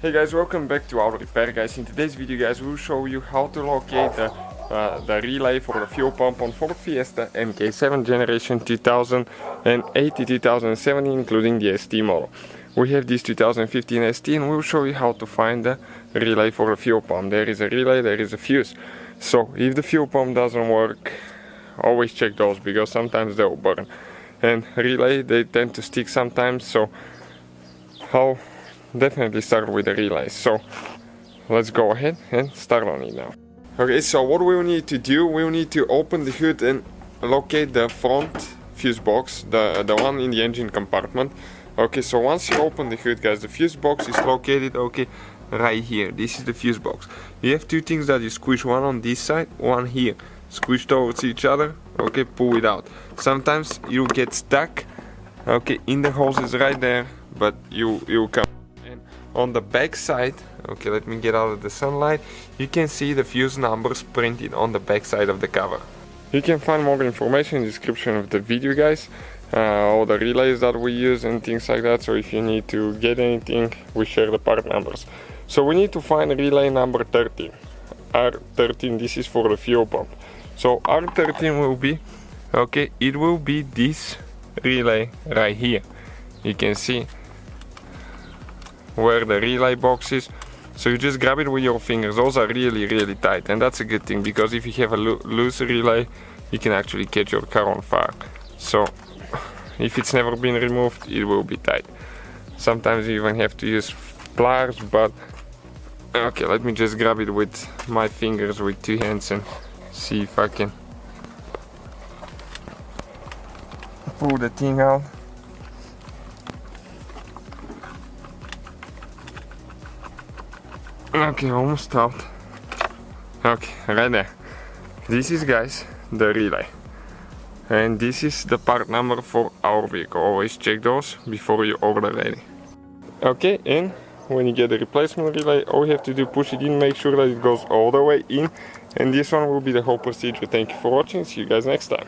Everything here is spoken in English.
Hey guys, welcome back to Auto Repair guys. In today's video guys, we'll show you how to locate the relay for the fuel pump on Ford Fiesta MK7 generation 2018-2017, including the ST model. We have this 2015 ST and we'll show you how to find the relay for the fuel pump. There is a relay, there is a fuse. So if the fuel pump doesn't work, always check those because sometimes they'll burn. And relay, they tend to stick sometimes, so I'll definitely start with the relays. So let's go ahead and start on it now. Okay, so what we'll need to do, we'll need to open the hood and locate the front fuse box, the one in the engine compartment. Okay, so once you open the hood guys, the fuse box is located, okay, right here. This is the fuse box. You have two things that you squish, one on this side, one here. Squish towards each other, okay, pull it out. Sometimes you get stuck, okay, in the hoses right there, but you come. And on the back side, okay, let me get out of the sunlight, you can see the fuse numbers printed on the back side of the cover. You can find more information in the description of the video guys, all the relays that we use and things like that. So if you need to get anything, we share the part numbers. So we need to find relay number 13. R13, this is for the fuel pump. So R13 will be, okay, it will be this relay right here. You can see where the relay box is. So you just grab it with your fingers. Those are really tight, and that's a good thing because if you have a loose relay, you can actually catch your car on fire. So if it's never been removed, it will be tight. Sometimes you even have to use pliers, but okay, let me just grab it with my fingers with two hands and see if I can pull the thing out. Okay, almost out. Okay, right there. This is, guys, the relay. And this is the part number for our vehicle. Always check those before you order ready. Okay, and when you get the replacement relay, all you have to do, push it in, make sure that it goes all the way in. And this one will be the whole procedure. Thank you for watching. See you guys next time.